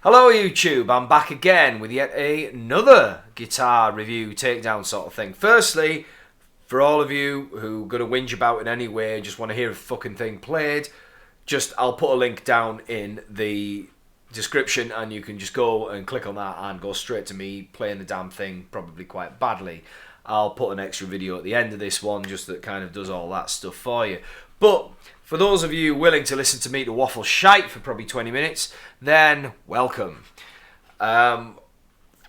Hello YouTube, I'm back again with yet another guitar review takedown sort of thing. Firstly, for all of you who are going to whinge about it anyway, just want to hear a fucking thing played, I'll put a link down in the description and you can just go and click on that and go straight to me playing the damn thing, probably quite badly. I'll put an extra video at the end of this one just that kind of does all that stuff for you. But for those of you willing to listen to me to waffle shite for probably 20 minutes, then welcome.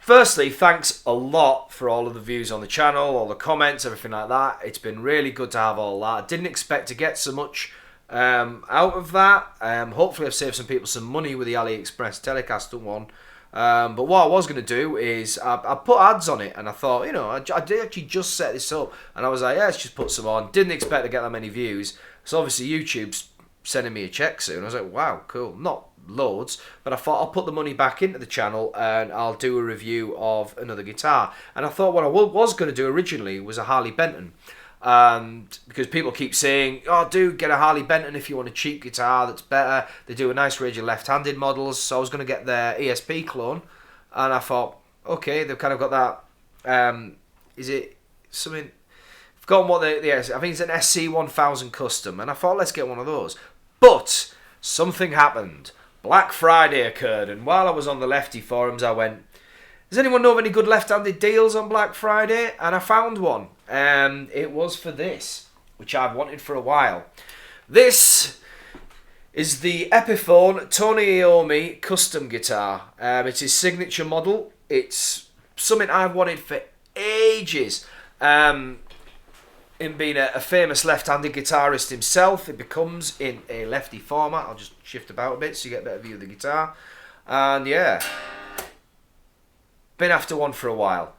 Firstly, thanks a lot for all of the views on the channel, all the comments, everything like that. It's been really good to have all that. I didn't expect to get so much out of that. Hopefully I've saved some people some money with the AliExpress Telecaster one. But what I was going to do is I put ads on it, and I thought, you know, I did actually just set this up, and I was like, yeah, let's just put some on. Didn't expect to get that many views, so obviously YouTube's sending me a check soon. I was like, wow, cool, not loads, but I thought I'll put the money back into the channel and I'll do a review of another guitar. And I thought what I was going to do originally was a Harley Benton. Because people keep saying, oh dude, get a Harley Benton if you want a cheap guitar that's better. They do a nice range of left-handed models, so I was going to get their ESP clone, and I thought, okay, they've kind of got that, is it something, I've forgotten what I think it's an SC-Custom, and I thought, let's get one of those. But something happened. Black Friday occurred, and while I was on the Lefty forums, I went, does anyone know of any good left-handed deals on Black Friday? And I found one. It was for this, which I've wanted for a while. This is the Epiphone Tony Iommi Custom guitar. It's his signature model. It's something I've wanted for ages. In being a famous left-handed guitarist himself, it becomes in a lefty format. I'll just shift about a bit so you get a better view of the guitar. And yeah, been after one for a while.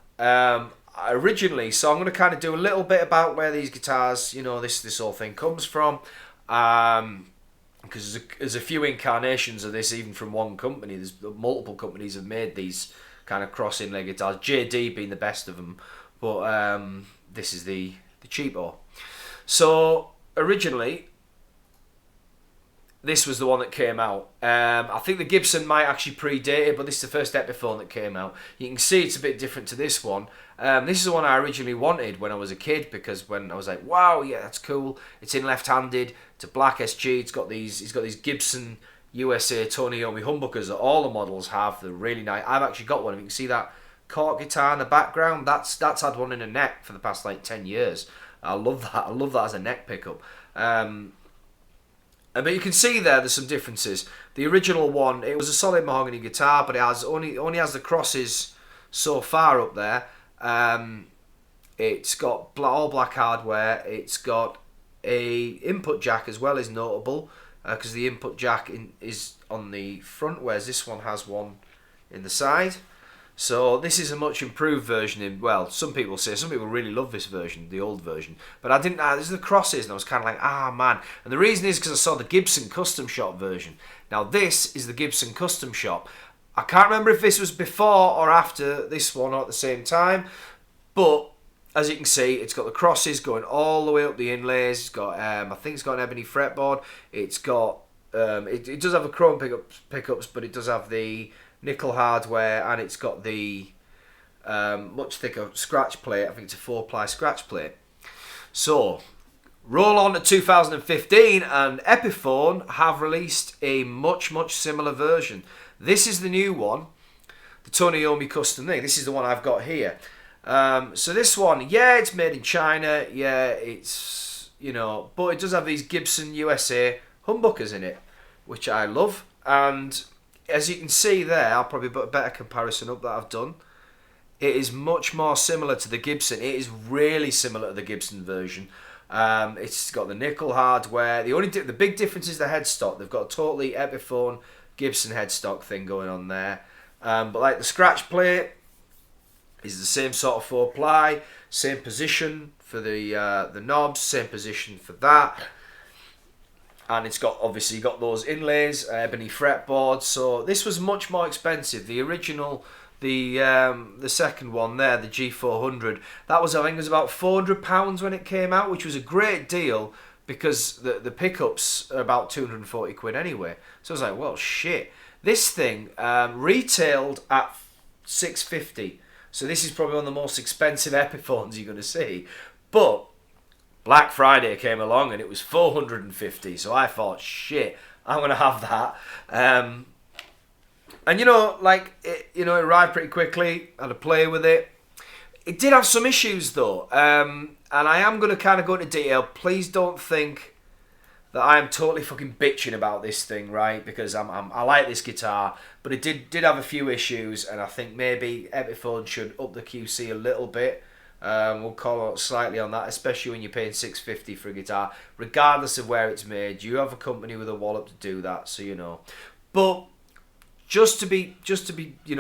Originally, so I'm going to kind of do a little bit about where these guitars, you know, this whole thing comes from, because there's a few incarnations of this even from one company. There's multiple companies have made these kind of cross inlay guitars, JD being the best of them, but this is the cheapo. So originally this was the one that came out. I think the Gibson might actually predate it, but this is the first Epiphone that came out. You can see it's a bit different to this one. This is the one I originally wanted when I was a kid, because when I was like, wow, yeah, that's cool. It's in left-handed. It's a black SG. He's got these Gibson USA Tony Iommi humbuckers that all the models have. They're really nice. I've actually got one. If you can see that cork guitar in the background, that's had one in a neck for the past like 10 years. I love that. I love that as a neck pickup. But you can see there's some differences. The original one, it was a solid mahogany guitar, but it has only has the crosses so far up there. It's got all black hardware. It's got a input jack as well, is notable, because the input jack is on the front, whereas this one has one in the side. So this is a much improved version. Well, some people really love this version, the old version. But I didn't. This is the crosses, and I was kind of like, ah man. And the reason is because I saw the Gibson Custom Shop version. Now this is the Gibson Custom Shop. I can't remember if this was before or after this one or at the same time. But as you can see, it's got the crosses going all the way up the inlays. It's got, I think it's got an ebony fretboard. It's got, it does have a chrome pickups, but it does have the nickel hardware, and it's got the much thicker scratch plate. I think it's a 4-ply scratch plate. So roll on to 2015, and Epiphone have released a much similar version. This is the new one, the Tony Iommi Custom thing. This is the one I've got here. So this one, yeah, it's made in China. Yeah, it's, you know, but it does have these Gibson USA humbuckers in it, which I love. And as you can see there, I'll probably put a better comparison up that I've done. It is much more similar to the Gibson. It is really similar to the Gibson version. It's got the nickel hardware. The big difference is the headstock. They've got a totally Epiphone Gibson headstock thing going on there. But like the scratch plate is the same sort of 4-ply, same position for the knobs, same position for that. And it's got, obviously got those inlays, ebony fretboard. So this was much more expensive. The original, the second one there, the G400, that was, I think it was about £400 when it came out, which was a great deal because the pickups are about 240 quid anyway. So I was like, well, shit. This thing retailed at $650. So this is probably one of the most expensive Epiphones you're going to see. But Black Friday came along and it was $450. So I thought, shit, I'm going to have that. And you know, like, it arrived pretty quickly. I had to play with it. It did have some issues though. And I am going to kind of go into detail. Please don't think that I am totally fucking bitching about this thing, right? Because I like this guitar, but it did have a few issues, and I think maybe Epiphone should up the QC a little bit. We'll call out slightly on that, especially when you're paying $650 for a guitar, regardless of where it's made. You have a company with a wallop to do that, so you know. But just to be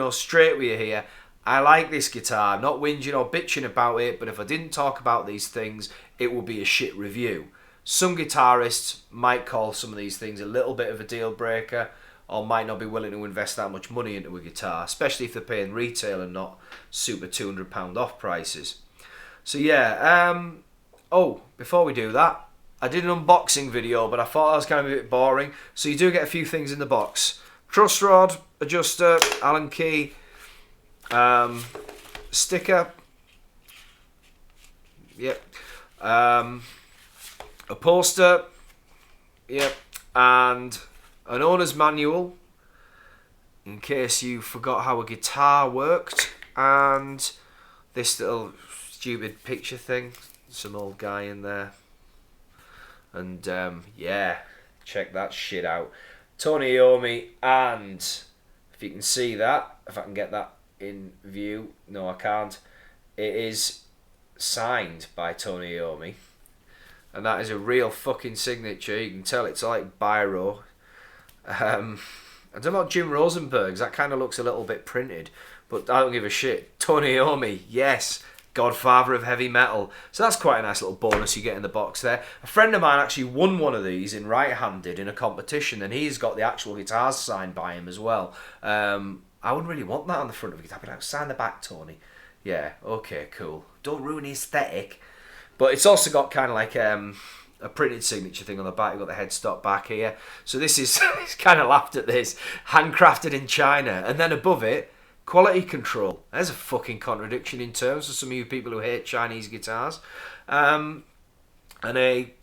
straight with you here, I like this guitar. I'm not whinging or bitching about it, but if I didn't talk about these things, it would be a shit review. Some guitarists might call some of these things a little bit of a deal breaker, or might not be willing to invest that much money into a guitar, especially if they're paying retail and not super £200 off prices. So yeah, before we do that, I did an unboxing video, but I thought that was kind of a bit boring. So you do get a few things in the box. Truss rod, adjuster, Allen key, sticker, yep, a poster, yep, and an owner's manual in case you forgot how a guitar worked, and this little stupid picture thing, some old guy in there, and yeah, check that shit out. Tony Iommi, and if you can see that, if I can get that in view, no I can't, it is signed by Tony Iommi. And that is a real fucking signature. You can tell it's like biro. I don't know about Jim Rosenberg's. That kind of looks a little bit printed. But I don't give a shit. Tony Iommi, yes. Godfather of heavy metal. So that's quite a nice little bonus you get in the box there. A friend of mine actually won one of these in right-handed in a competition. And he's got the actual guitars signed by him as well. I wouldn't really want that on the front of a guitar. I'd be like, sign the back, Tony. Yeah, okay, cool. Don't ruin the aesthetic. But it's also got kind of like a printed signature thing on the back. You've got the headstock back here. So this is, it's kind of laughed at this. Handcrafted in China. And then above it, quality control. There's a fucking contradiction in terms for some of you people who hate Chinese guitars. And a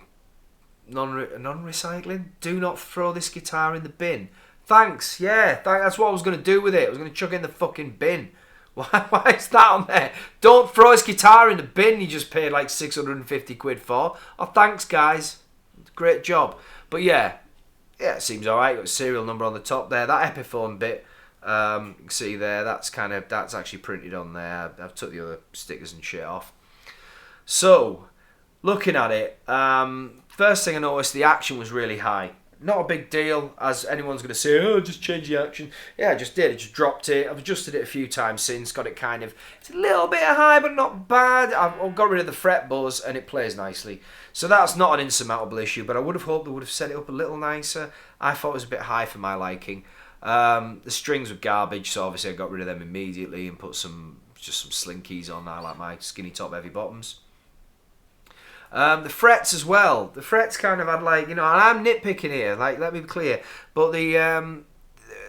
non-recycling. Do not throw this guitar in the bin. Thanks, yeah. That's what I was going to do with it. I was going to chuck it in the fucking bin. Why is that on there? Don't throw his guitar in the bin you just paid like 650 quid for. Oh, thanks, guys. Great job. But yeah, it seems alright. Got a serial number on the top there. That Epiphone bit, you can see there, that's actually printed on there. I've took the other stickers and shit off. So, looking at it, first thing I noticed, the action was really high. Not a big deal, as anyone's going to say, oh, just change the action. Yeah, I just did. I just dropped it. I've adjusted it a few times since. Got it kind of, it's a little bit high, but not bad. I've got rid of the fret buzz, and it plays nicely. So that's not an insurmountable issue, but I would have hoped they would have set it up a little nicer. I thought it was a bit high for my liking. The strings were garbage, so obviously I got rid of them immediately and put some slinkies on. I like my skinny top, heavy bottoms. The frets as well. The frets kind of had like, and I'm nitpicking here, like, let me be clear. But it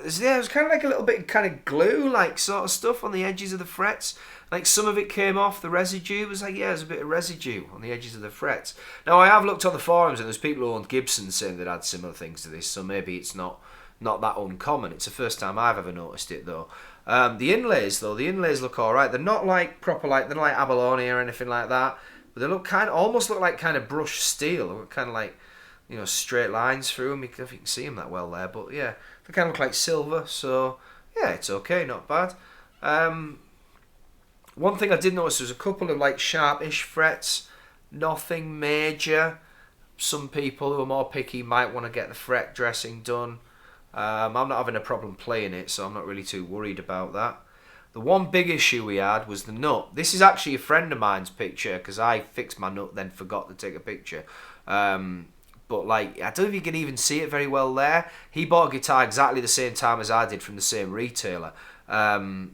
was kind of like a little bit kind of glue, like sort of stuff on the edges of the frets. Like some of it came off, the residue was like, there's a bit of residue on the edges of the frets. Now I have looked on the forums and there's people who owned Gibson saying they'd had similar things to this, so maybe it's not that uncommon. It's the first time I've ever noticed it though. The inlays look alright. They're not like proper, like, they're not like abalone or anything like that. But they look almost look like kind of brushed steel. They look kind of like, straight lines through them. If you can see them that well there. But yeah, they kind of look like silver. So yeah, it's okay, not bad. One thing I did notice was a couple of like sharpish frets. Nothing major. Some people who are more picky might want to get the fret dressing done. I'm not having a problem playing it, so I'm not really too worried about that. The one big issue we had was the nut. This is actually a friend of mine's picture because I fixed my nut then forgot to take a picture. But like, I don't know if you can even see it very well there. He bought a guitar exactly the same time as I did from the same retailer. But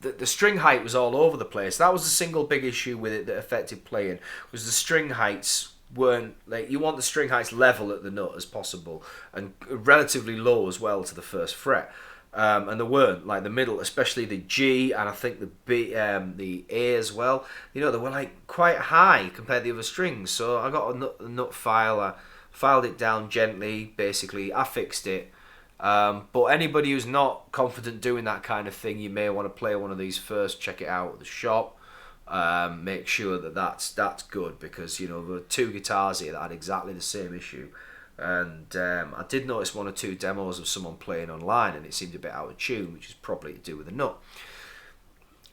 the string height was all over the place. That was the single big issue with it that affected playing, was the string heights weren't, like, you want the string heights level at the nut as possible and relatively low as well to the first fret. And they weren't, like the middle, especially the G and I think the B, the A as well. You know, they were like quite high compared to the other strings. So I got a nut file, I filed it down gently, basically, I fixed it. But anybody who's not confident doing that kind of thing, you may want to play one of these first, check it out at the shop. Make sure that that's good, because you know there were 2 guitars here that had exactly the same issue. And I did notice 1 or 2 demos of someone playing online and it seemed a bit out of tune, which is probably to do with the nut.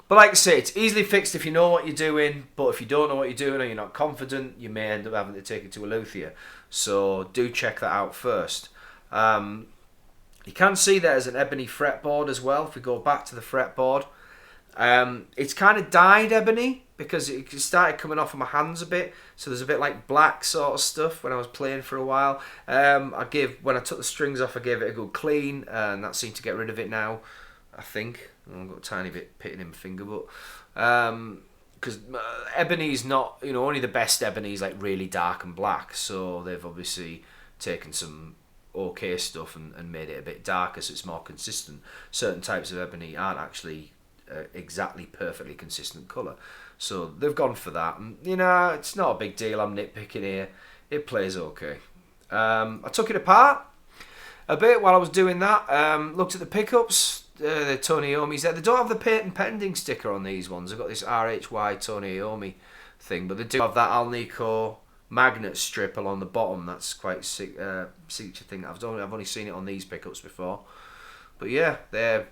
But like I say, it's easily fixed if you know what you're doing, but if you don't know what you're doing or you're not confident, you may end up having to take it to a luthier. So do check that out first. You can see there's an ebony fretboard as well. If we go back to the fretboard, it's kind of dyed ebony because it started coming off of my hands a bit, so there's a bit like black sort of stuff when I was playing for a while. When I took the strings off, I gave it a good clean, and that seemed to get rid of it now, I think. I've got a tiny bit pitting in my finger, but because ebony's not, you know, only the best ebony's like really dark and black, so they've obviously taken some okay stuff and made it a bit darker so it's more consistent. Certain types of ebony aren't actually exactly perfectly consistent colour, so they've gone for that, and you know, it's not a big deal. I'm nitpicking here, it plays okay. I took it apart a bit while I was doing that, looked at the pickups, the Tony Iommi's there. They don't have the patent pending sticker on these ones. They've got this RHY Tony Iommi thing, but they do have that Alnico magnet strip along the bottom. That's quite signature thing. I've only seen it on these pickups before, but yeah, they're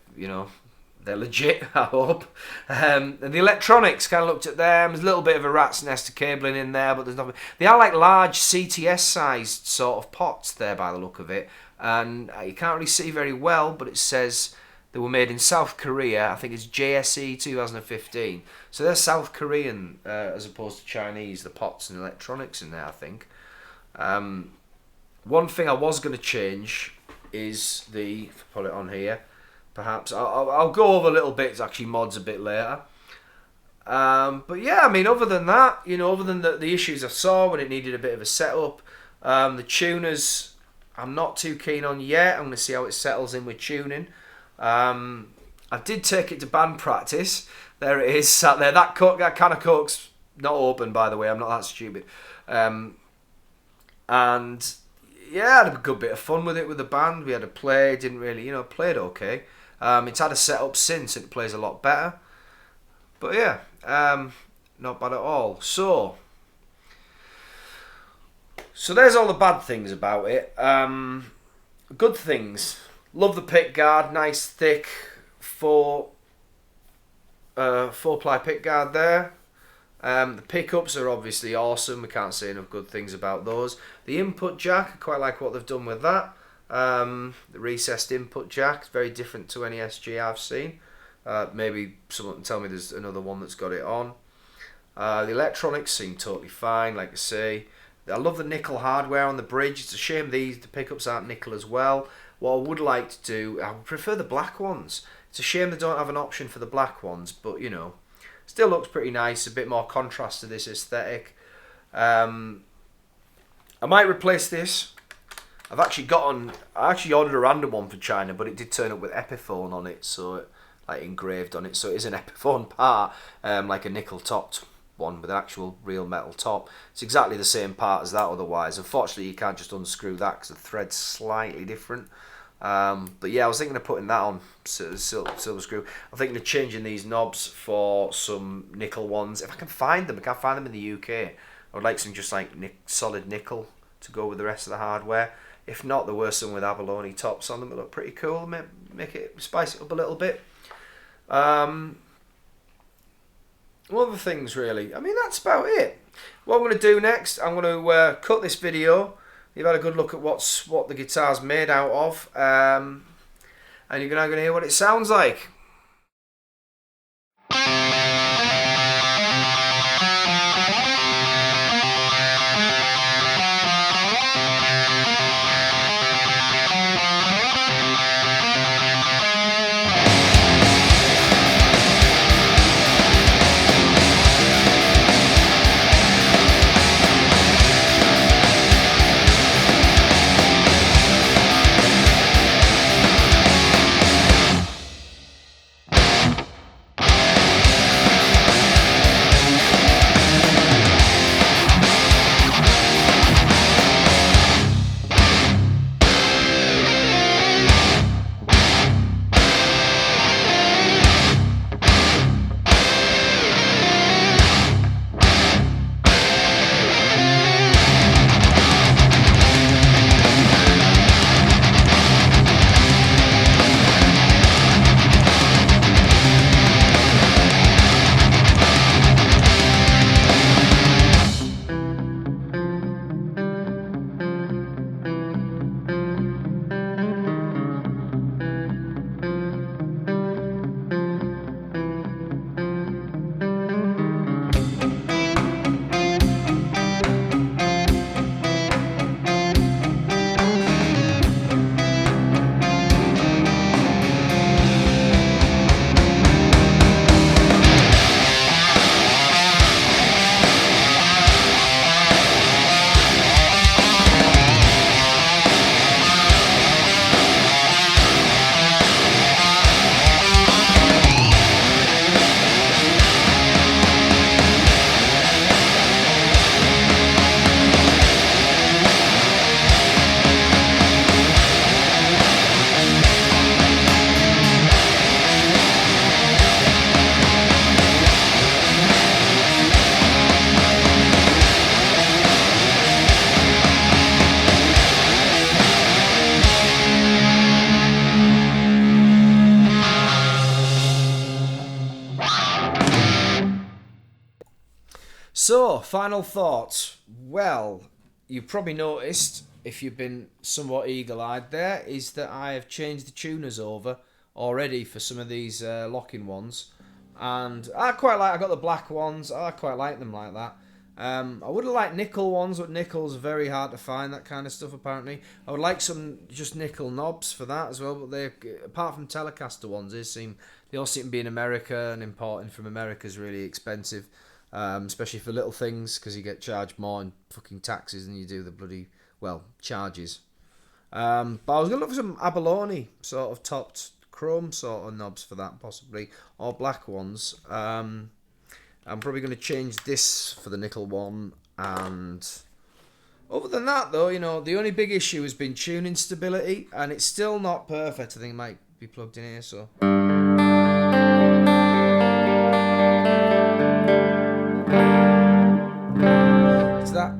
legit, I hope. And the electronics, kind of looked at them. There's a little bit of a rat's nest of cabling in there, but there's nothing. They are like large CTS sized sort of pots there by the look of it, and you can't really see very well, but it says they were made in South Korea. I think it's JSE 2015. So they're South Korean as opposed to Chinese, the pots and electronics in there, I think. One thing I was going to change is if I put it on here, perhaps I'll go over little bits, actually mods a bit later. But yeah, I mean, other than that, you know, other than the issues I saw when it needed a bit of a setup, the tuners I'm not too keen on yet. I'm going to see how it settles in with tuning. I did take it to band practice. There it is, sat there. That can of Coke's not open, by the way. I'm not that stupid. And yeah, I had a good bit of fun with it with the band. We had a play, didn't really, you know, played okay. It's had a setup since, it plays a lot better. But yeah, not bad at all. So there's all the bad things about it. Good things. Love the pick guard, nice thick 4-ply pick guard there. The pickups are obviously awesome. We can't say enough good things about those. The input jack, I quite like what they've done with that. The recessed input jack is very different to any SG I've seen. Maybe someone can tell me there's another one that's got it on. The electronics seem totally fine, like I say. I love the nickel hardware on the bridge. It's a shame the pickups aren't nickel as well. What I would like to do, I would prefer the black ones. It's a shame they don't have an option for the black ones, but you know, still looks pretty nice. A bit more contrast to this aesthetic. I might replace this. I actually ordered a random one for China, but it did turn up with Epiphone on it, so like engraved on it. So it is an Epiphone part, like a nickel topped one with an actual real metal top. It's exactly the same part as that otherwise. Unfortunately, you can't just unscrew that because the thread's slightly different. But yeah, I was thinking of putting that on silver screw. I'm thinking of changing these knobs for some nickel ones. If I can find them, I can't find them in the UK. I would like some just like solid nickel to go with the rest of the hardware. If not, there were some with abalone tops on them that look pretty cool. Make it, spice it up a little bit. Other things really. I mean, that's about it. What I'm going to do next, I'm going to cut this video. You've had a good look at what the guitar's made out of, and you're now going to hear what it sounds like. So, final thoughts. Well, you've probably noticed, if you've been somewhat eagle-eyed there, is that I have changed the tuners over already for some of these locking ones. And I got the black ones, I quite like them like that. I would have liked nickel ones, but nickel's very hard to find, that kind of stuff apparently. I would like some just nickel knobs for that as well, but they, apart from Telecaster ones, they all seem to be in America, and importing from America is really expensive, especially for little things, because you get charged more in fucking taxes than you do the bloody, well, charges. But I was going to look for some abalone sort of topped chrome sort of knobs for that, possibly, or black ones. I'm probably going to change this for the nickel one, and other than that though, you know, the only big issue has been tuning stability, and it's still not perfect. I think it might be plugged in here, so is that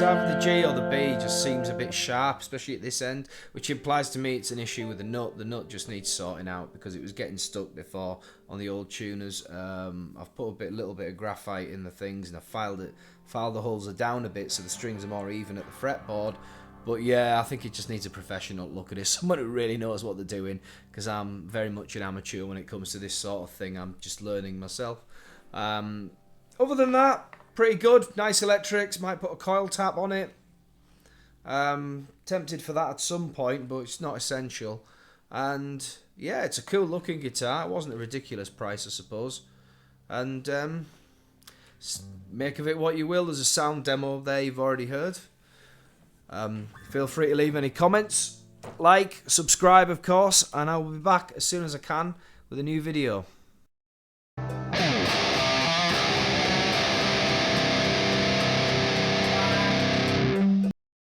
either the G or the B just seems a bit sharp, especially at this end, which implies to me it's an issue with the nut. The nut just needs sorting out, because it was getting stuck before on the old tuners. I've put a little bit of graphite in the things, and I've filed the holes down a bit so the strings are more even at the fretboard. But yeah, I think it just needs a professional look at it, someone who really knows what they're doing, because I'm very much an amateur when it comes to this sort of thing. I'm just learning myself. Other than that, pretty good. Nice electrics. Might put a coil tap on it. Tempted for that at some point, but it's not essential. And yeah, it's a cool looking guitar. It wasn't a ridiculous price, I suppose. And make of it what you will. There's a sound demo there you've already heard. Feel free to leave any comments, like, subscribe of course, and I'll be back as soon as I can with a new video.